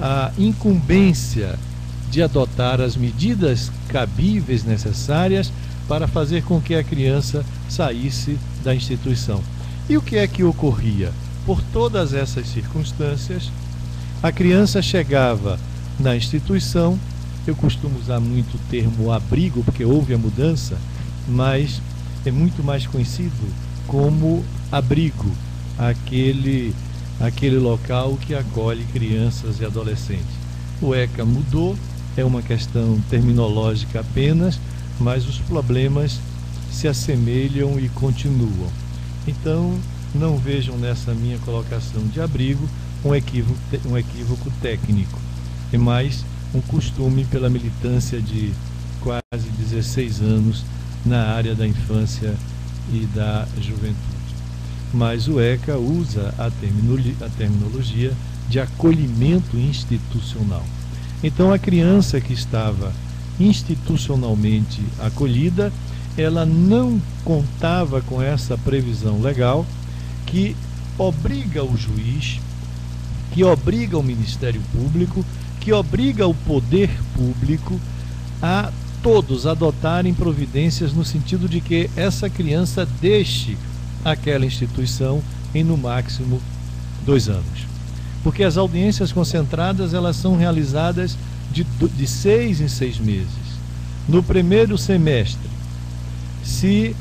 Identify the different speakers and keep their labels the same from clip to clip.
Speaker 1: a incumbência de adotar as medidas cabíveis necessárias para fazer com que a criança saísse da instituição. E o que é que ocorria? Por todas essas circunstâncias, a criança chegava na instituição, eu costumo usar muito o termo abrigo, porque houve a mudança, mas é muito mais conhecido como abrigo, aquele local que acolhe crianças e adolescentes. O ECA mudou, é uma questão terminológica apenas, mas os problemas se assemelham e continuam. Então, não vejam nessa minha colocação de abrigo um equívoco técnico, é mais um costume pela militância de quase 16 anos na área da infância e da juventude. Mas o ECA usa a terminologia de acolhimento institucional. Então, a criança que estava institucionalmente acolhida, ela não contava com essa previsão legal que obriga o juiz, que obriga o Ministério Público, que obriga o poder público a todos adotarem providências no sentido de que essa criança deixe aquela instituição em no máximo 2 anos. Porque as audiências concentradas, elas são realizadas de 6 em 6 meses. No primeiro semestre, se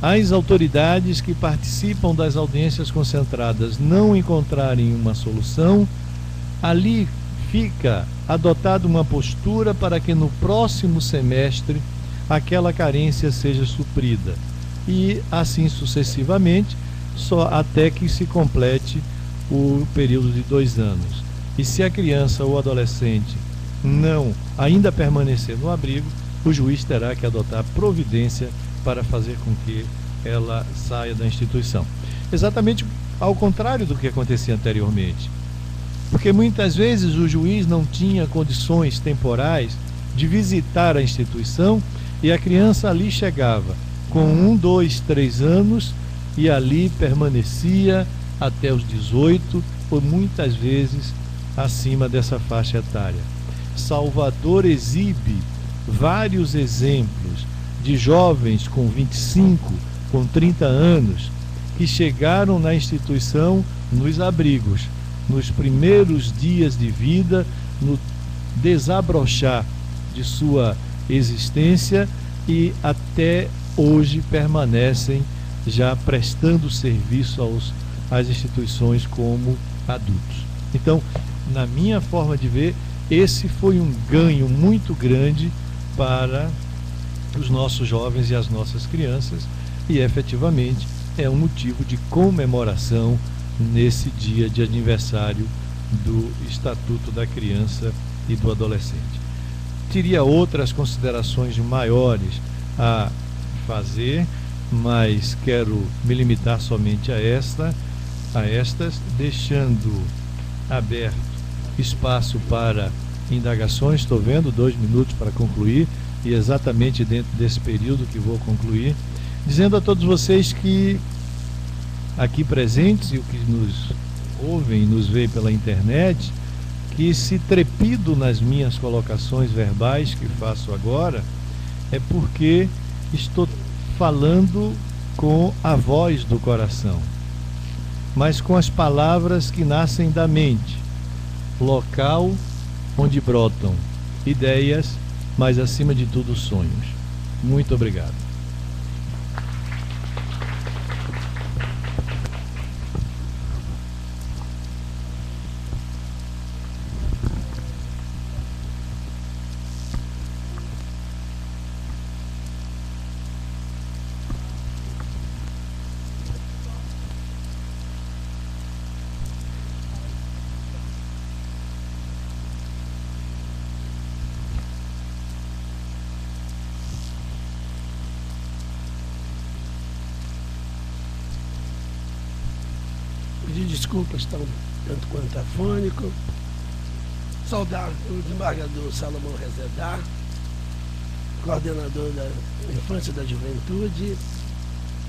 Speaker 1: as autoridades que participam das audiências concentradas não encontrarem uma solução, ali fica adotada uma postura para que no próximo semestre aquela carência seja suprida. E assim sucessivamente, só até que se complete o período de 2 anos. E se a criança ou adolescente não ainda permanecer no abrigo, o juiz terá que adotar providência para fazer com que ela saia da instituição. Exatamente ao contrário do que acontecia anteriormente. Porque muitas vezes o juiz não tinha condições temporais de visitar a instituição e a criança ali chegava com 1, 2, 3 anos e ali permanecia até os 18, ou muitas vezes acima dessa faixa etária. Salvador exibe vários exemplos de jovens com 25, com 30 anos, que chegaram na instituição nos abrigos, nos primeiros dias de vida, no desabrochar de sua existência, e até hoje permanecem já prestando serviço às instituições como adultos. Então, na minha forma de ver, esse foi um ganho muito grande para os nossos jovens e as nossas crianças, e efetivamente é um motivo de comemoração nesse dia de aniversário do Estatuto da Criança e do Adolescente. Teria outras considerações maiores a fazer, mas quero me limitar somente a estas, deixando aberto espaço para indagações. Estou vendo 2 minutos para concluir, e exatamente dentro desse período que vou concluir, dizendo a todos vocês que aqui presentes e o que nos ouvem e nos veem pela internet, que se trepido nas minhas colocações verbais que faço agora, é porque estou falando com a voz do coração, mas com as palavras que nascem da mente, local onde brotam ideias, mas acima de tudo sonhos. Muito obrigado.
Speaker 2: Desculpas, estão tanto quanto afônico. Saudar o desembargador Salomão Rezedar, coordenador da Infância e da Juventude.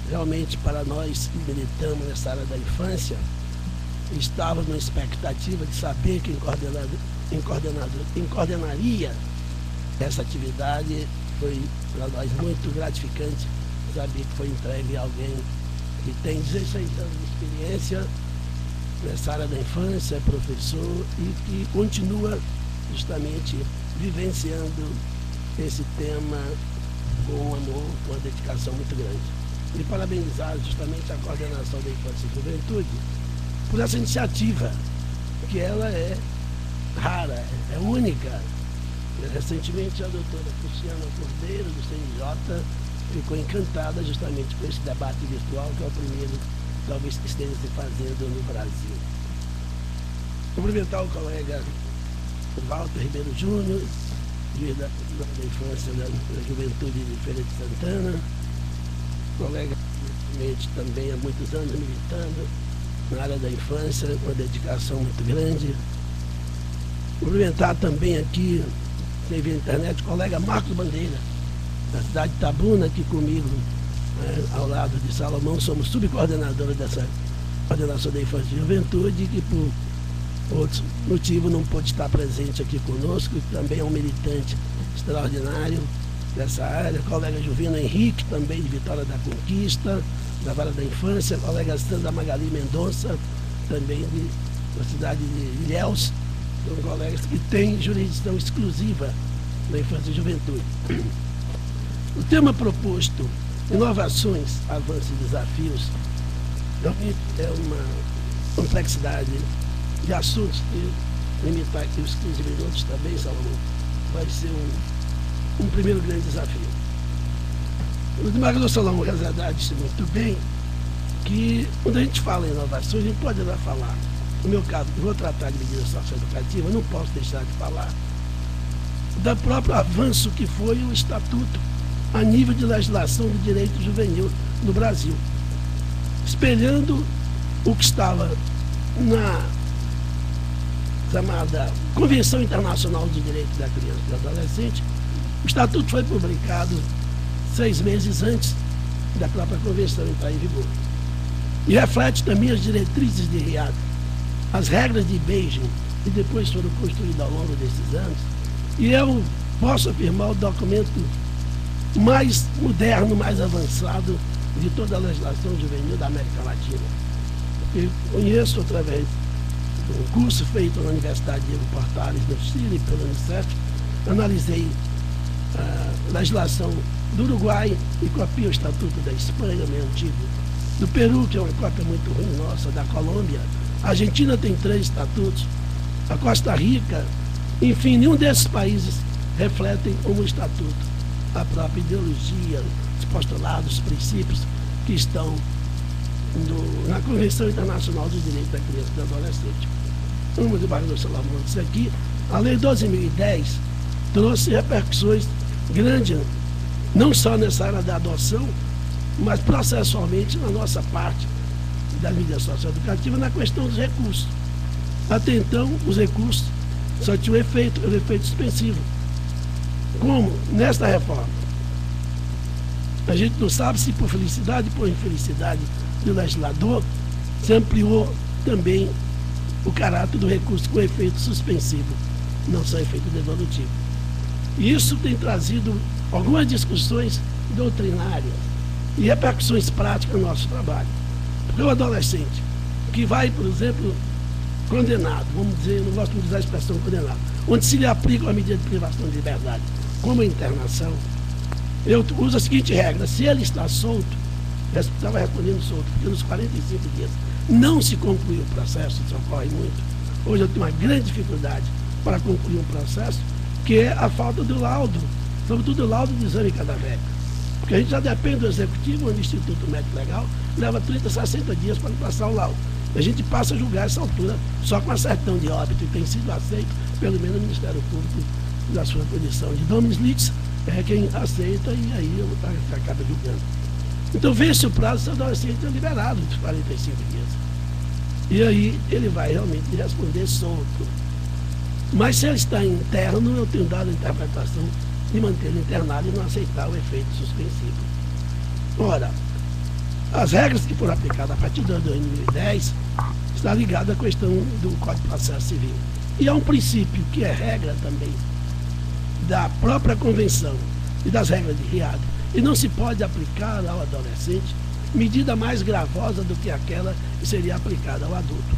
Speaker 2: Realmente, para nós que militamos nessa área da infância, estava na expectativa de saber quem coordenaria essa atividade. Foi para nós muito gratificante saber que foi entregue a alguém que tem 16 anos de experiência nessa área da infância, é professor e que continua justamente vivenciando esse tema com amor, com uma dedicação muito grande. E parabenizar justamente a coordenação da infância e juventude por essa iniciativa, que ela é rara, é única. Recentemente a doutora Cristiana Cordeiro, do CNJ, ficou encantada justamente com esse debate virtual, que é o primeiro, talvez, que esteja se fazendo no Brasil. Cumprimentar o colega Walter Ribeiro Júnior, juiz da infância da juventude de Feira de Santana, colega também há muitos anos militando na área da infância, com uma dedicação muito grande. Cumprimentar também aqui, via internet, o colega Marcos Bandeira, da cidade de Itabuna, aqui comigo, ao lado de Salomão, somos subcoordenadores dessa coordenação da infância e juventude, que por outros motivos não pôde estar presente aqui conosco, que também é um militante extraordinário dessa área, colega Juvino Henrique, também de Vitória da Conquista, da Vara da Infância, colega Sandra Magali Mendonça, também da cidade de Ilhéus, são colegas que têm jurisdição exclusiva na infância e juventude. O tema proposto, inovações, avanços e desafios, realmente é uma complexidade de assuntos que, limitar aqui os 15 minutos também, Salomão, vai ser um primeiro grande desafio. O desembargador Salomão Rezedade disse muito bem que, quando a gente fala em inovações, a gente pode ainda falar. No meu caso, eu vou tratar de medida socioeducativa, não posso deixar de falar do próprio avanço que foi o Estatuto a nível de legislação do direito juvenil no Brasil, espelhando o que estava na chamada Convenção Internacional de Direitos da Criança e do Adolescente. O Estatuto foi publicado 6 meses antes da própria Convenção entrar em vigor. E reflete também as diretrizes de Riad, as regras de Beijing, que depois foram construídas ao longo desses anos. E eu posso afirmar o documento mais moderno, mais avançado de toda a legislação juvenil da América Latina. Eu conheço através de um curso feito na Universidade de Evo Portales, no Chile, pelo Unicef, analisei a legislação do Uruguai e copio o Estatuto da Espanha, meio antigo, do Peru, que é uma cópia muito ruim nossa, da Colômbia. A Argentina tem 3 estatutos, a Costa Rica, enfim, nenhum desses países refletem como estatuto a própria ideologia, os postulados, os princípios que estão na Convenção Internacional dos Direitos da Criança e do Adolescente. Como o desembargador Salomão disse aqui, a Lei 12.010 trouxe repercussões grandes, não só nessa área da adoção, mas processualmente na nossa parte da mídia socioeducativa, na questão dos recursos. Até então, os recursos só tinham um efeito suspensivo. Como nesta reforma, a gente não sabe se por felicidade ou por infelicidade do legislador, se ampliou também o caráter do recurso com efeito suspensivo, não só efeito devolutivo. E isso tem trazido algumas discussões doutrinárias e repercussões práticas no nosso trabalho. Porque o adolescente que vai, por exemplo, condenado, vamos dizer, não gosto de usar a expressão condenado, onde se lhe aplica uma medida de privação de liberdade, como a internação, eu uso a seguinte regra: se ele está solto, estava respondendo solto, porque nos 45 dias não se concluiu o processo, isso ocorre muito. Hoje eu tenho uma grande dificuldade para concluir um processo, que é a falta do laudo, sobretudo o laudo de exame cadavérico. Porque a gente já depende do executivo, onde o Instituto Médico Legal leva 30, 60 dias para passar o laudo. A gente passa a julgar essa altura só com a certidão de óbito, e tem sido aceito pelo menos no Ministério Público da sua condição de dominus litis, é quem aceita, e aí acaba julgando. Então vence o prazo, o adolescente é liberado dos 45 dias. E aí ele vai realmente responder solto. Mas se ele está interno, eu tenho dado a interpretação de manter ele internado e não aceitar o efeito suspensivo. Ora, as regras que foram aplicadas a partir de 2010 está ligado à questão do Código de Processo Civil. E há um princípio que é regra também da própria Convenção e das regras de RIAD, e não se pode aplicar ao adolescente medida mais gravosa do que aquela que seria aplicada ao adulto.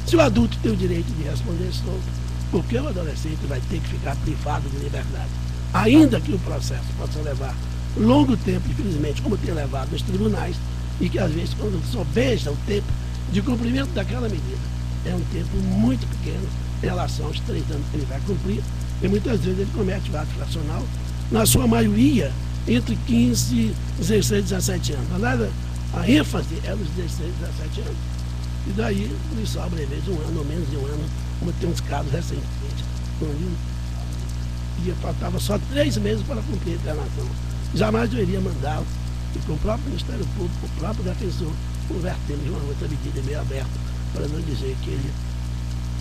Speaker 2: Se o adulto tem o direito de responder solto, por que o adolescente vai ter que ficar privado de liberdade? Ainda que o processo possa levar longo tempo, infelizmente, como tem levado nos tribunais, e que às vezes, quando só beija o tempo de cumprimento daquela medida, é um tempo muito pequeno em relação aos 3 anos que ele vai cumprir, e muitas vezes ele comete o ato fracional, na sua maioria, entre 15, 16 e 17 anos. Aliás, a ênfase é nos 16 e 17 anos. E daí lhe sobra, às vezes, 1 ano ou menos de 1 ano, como tem uns casos recentemente, e faltava só 3 meses para cumprir a internação. Jamais eu iria mandá-lo, e com o próprio Ministério Público, o próprio defensor, convertendo em uma outra medida meio aberta, para não dizer que ele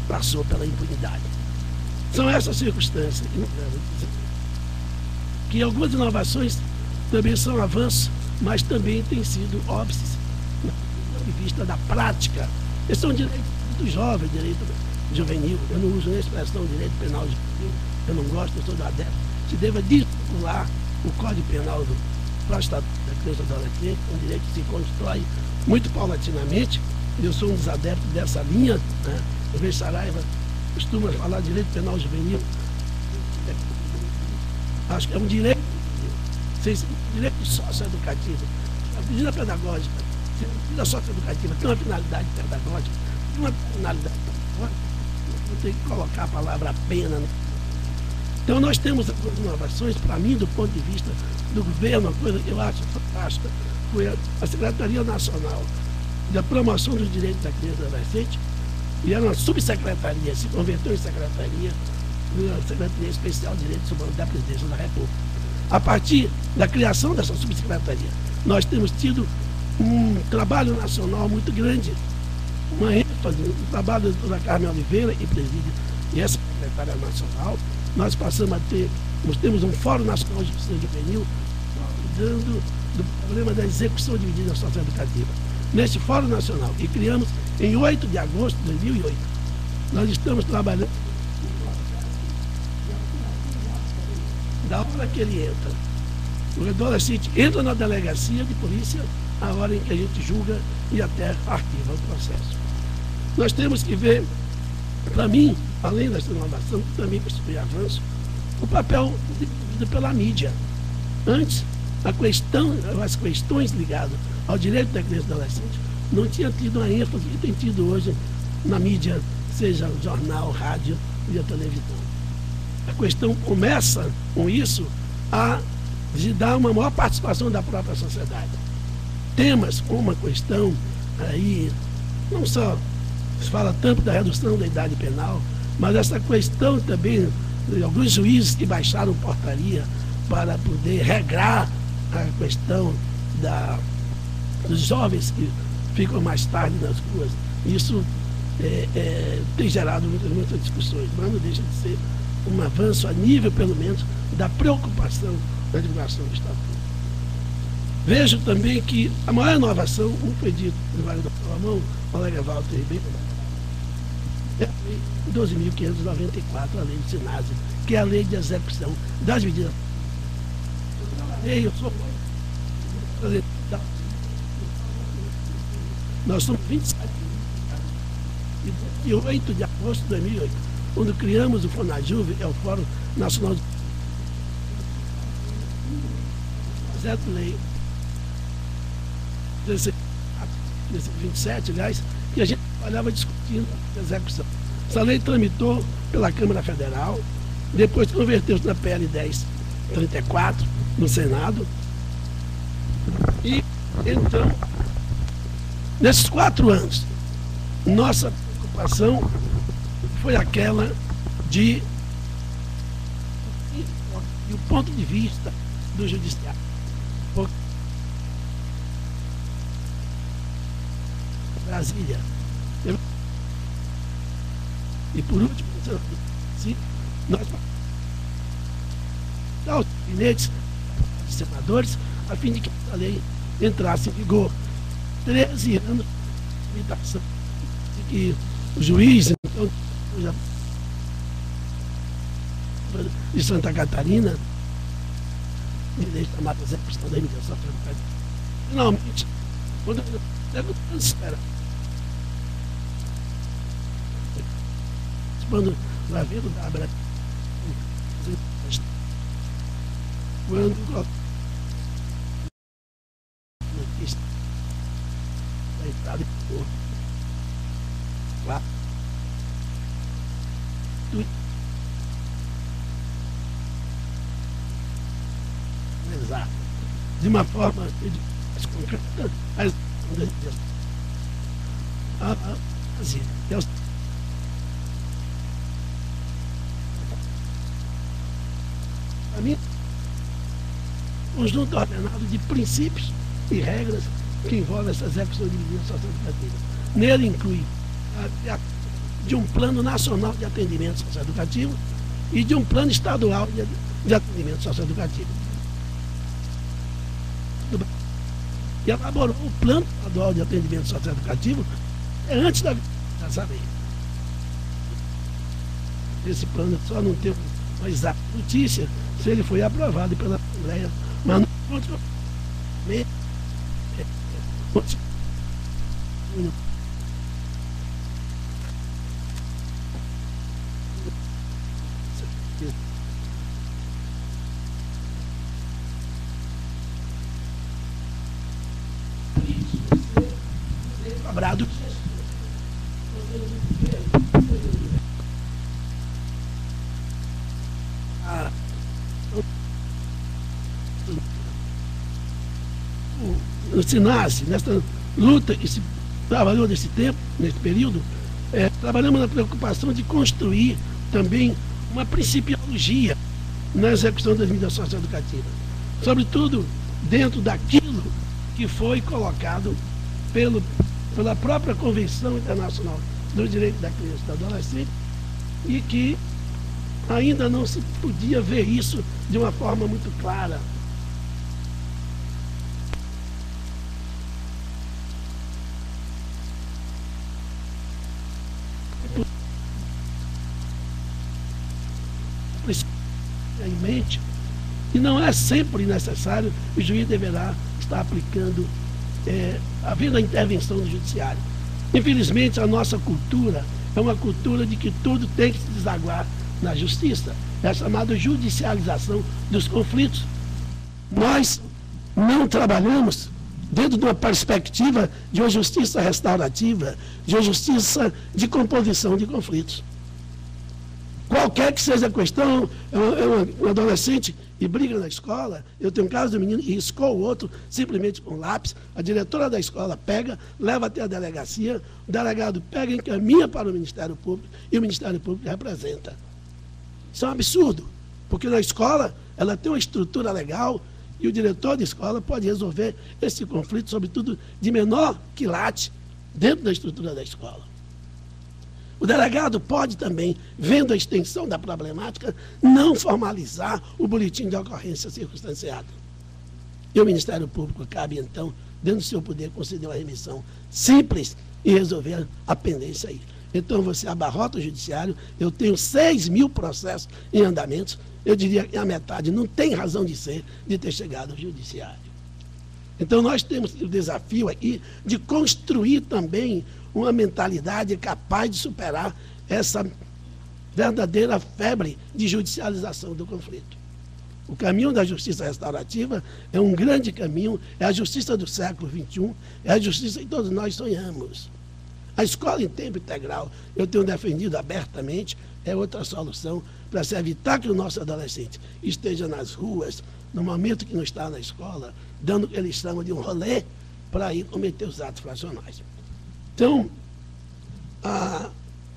Speaker 2: passou pela impunidade. São essas circunstâncias que algumas inovações também são avanços, mas também têm sido óbices do ponto de vista da prática. Esse é um direito do jovem, direito juvenil. Eu não uso nem a expressão direito penal juvenil, eu não gosto, eu sou do adepto. Se deva desvincular o Código Penal do Estatuto da Criança e Adolescente, um direito que se constrói muito paulatinamente. Eu sou um dos adeptos dessa linha, né? O Rei Saraiva costuma falar de direito penal juvenil. Acho que é um direito socioeducativo. A medida pedagógica, a medida socioeducativa tem uma finalidade pedagógica, tem uma finalidade pedagógica, não tem que colocar a palavra pena. Então nós temos algumas inovações, para mim, do ponto de vista do governo, uma coisa que eu acho fantástica, foi a Secretaria Nacional da Promoção dos Direitos da Criança e Adolescente, e era uma subsecretaria, se converteu em secretaria, na Secretaria Especial de Direitos Humanos da Presidência da República. A partir da criação dessa subsecretaria, nós temos tido um trabalho nacional muito grande, uma ênfase no trabalho da doutora Carmen Oliveira e presídio, e essa secretária nacional. Nós temos um Fórum Nacional de Justiça Juvenil cuidando do problema da execução de medidas socioeducativas. Neste Fórum Nacional, e criamos em 8 de agosto de 2008, nós estamos trabalhando da hora que ele entra. O adolescente entra na delegacia de polícia a hora em que a gente julga e até arquiva o processo. Nós temos que ver, para mim, além dessa inovação, que também constitui avanço, o papel desenvolvido pela mídia. Antes, as questões ligadas ao direito da criança e do adolescente não tinha tido a ênfase que tem tido hoje na mídia, seja jornal, rádio e a televisão. A questão começa com isso a dar uma maior participação da própria sociedade. Temas como a questão aí, não só se fala tanto da redução da idade penal, mas essa questão também de alguns juízes que baixaram portaria para poder regrar a questão dos jovens que ficam mais tarde nas ruas. Isso tem gerado muitas discussões, mas não deixa de ser um avanço a nível, pelo menos, da preocupação da divulgação do Estatuto. Vejo também que a maior inovação, como foi dito no Vale do Salomão, o colega Walter Ribeiro, é a Lei 12.594, a Lei do SINASE, que é a lei de execução das medidas. Eu sou nós somos 27 e 8 de agosto de 2008, quando criamos o FONAJUVE, é o Fórum Nacional de Projeto Lei 27, aliás, que a gente trabalhava discutindo a execução. Essa lei tramitou pela Câmara Federal, depois converteu-se na PL 1034 no Senado, e então, nesses 4 anos, nossa preocupação foi aquela de e o ponto de vista do judiciário. Brasília. E por último, nós aos gabinetes de senadores, a fim de que a lei entrasse em vigor. 13 anos de limitação. que o juiz, então, de Santa Catarina, direito da mata execução da imigração, finalmente, quando eu espera, quando o Lavelo da Abra, quando da entrada e lá exato, de uma forma mais concreta, mas assim, para mim, conjunto ordenado de princípios e regras que envolvem essa execução de medidas socioeducativas. Nele inclui de um plano nacional de atendimento socioeducativo e de um plano estadual de atendimento socioeducativo. E elaborou o plano estadual de atendimento socioeducativo antes dessa lei. Esse plano só não tem uma exata notícia se ele foi aprovado pela Assembleia, mas não cobrado. O SINASE, nessa luta, e se trabalhou nesse tempo, nesse período, trabalhamos na preocupação de construir também uma principiologia na execução das medidas socioeducativas, sobretudo dentro daquilo que foi colocado pela própria Convenção Internacional dos Direitos da Criança e do Adolescente, e que ainda não se podia ver isso de uma forma muito clara. Em mente, e não é sempre necessário, o juiz deverá estar aplicando, havendo a intervenção do judiciário. Infelizmente, a nossa cultura é uma cultura de que tudo tem que se desaguar na justiça, é a chamada judicialização dos conflitos. Nós não trabalhamos dentro de uma perspectiva de uma justiça restaurativa, de uma justiça de composição de conflitos. Qualquer que seja a questão, um adolescente e briga na escola, eu tenho um caso do menino e riscou o outro simplesmente com lápis, a diretora da escola pega, leva até a delegacia, o delegado pega e encaminha para o Ministério Público e o Ministério Público representa. Isso é um absurdo, porque na escola ela tem uma estrutura legal e o diretor de escola pode resolver esse conflito, sobretudo de menor quilate, dentro da estrutura da escola. O delegado pode também, vendo a extensão da problemática, não formalizar o boletim de ocorrência circunstanciada. E o Ministério Público cabe, então, dentro do seu poder, conceder uma remissão simples e resolver a pendência aí. Então, você abarrota o judiciário, eu tenho 6.000 processos em andamento, eu diria que a metade não tem razão de ser, de ter chegado ao judiciário. Então, nós temos o desafio aqui de construir também uma mentalidade capaz de superar essa verdadeira febre de judicialização do conflito. O caminho da justiça restaurativa é um grande caminho, é a justiça do século XXI, é a justiça que todos nós sonhamos. A escola em tempo integral, eu tenho defendido abertamente, é outra solução para se evitar que o nosso adolescente esteja nas ruas, no momento que não está na escola, dando o que eles chamam de um rolê para ir cometer os atos fracionais. Então, a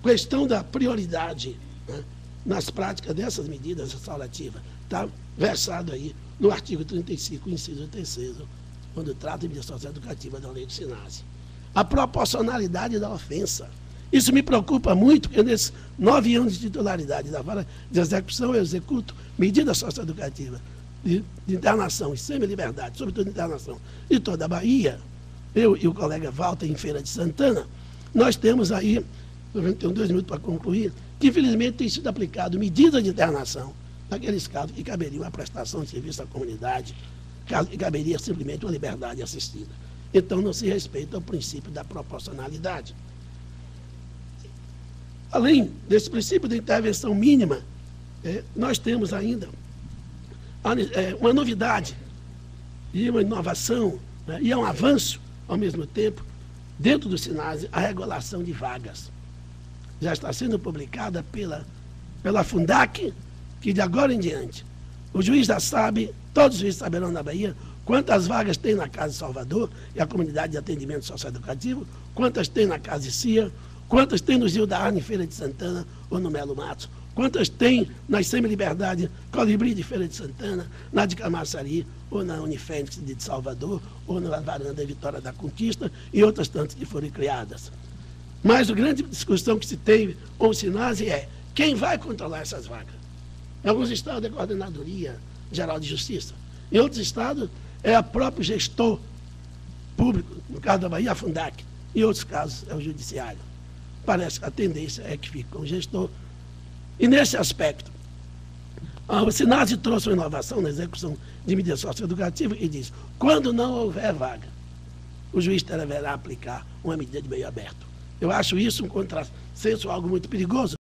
Speaker 2: questão da prioridade, né, nas práticas dessas medidas restaurativas está versado aí no artigo 35, inciso 3º, quando trata de medida socioeducativa da lei do SINASE. A proporcionalidade da ofensa. Isso me preocupa muito, porque nesses 9 anos de titularidade da vara de execução, eu executo medidas socioeducativas de internação e semi-liberdade, sobretudo de internação, de toda a Bahia. Eu e o colega Walter, em Feira de Santana, nós temos aí, eu tenho 2 minutos para concluir, que infelizmente tem sido aplicado medidas de internação naqueles casos que caberia uma prestação de serviço à comunidade, que caberia simplesmente uma liberdade assistida. Então não se respeita o princípio da proporcionalidade. Além desse princípio de intervenção mínima, nós temos ainda uma novidade e uma inovação, né, e é um avanço ao mesmo tempo, dentro do SINASE, a regulação de vagas. Já está sendo publicada pela Fundac, que de agora em diante, o juiz já sabe, todos os juízes saberão na Bahia, quantas vagas tem na Casa de Salvador e a Comunidade de Atendimento Socioeducativo, quantas tem na Casa de CIA, quantas tem no Gil da Arne, em Feira de Santana ou no Melo Matos, quantas tem na Semi-Liberdade, Colibri de Feira de Santana, na de Camaçari, ou na Unifênix de Salvador, ou na Varanda Vitória da Conquista, e outras tantas que foram criadas. Mas a grande discussão que se tem com o SINASE é quem vai controlar essas vagas. Em alguns estados é a Coordenadoria Geral de Justiça. Em outros estados é o próprio gestor público, no caso da Bahia, a Fundac. Em outros casos é o Judiciário. Parece que a tendência é que fique com o gestor. E nesse aspecto, o SINASE trouxe uma inovação na execução de medida socioeducativa e diz, quando não houver vaga, o juiz deverá aplicar uma medida de meio aberto. Eu acho isso um contrassenso, algo muito perigoso.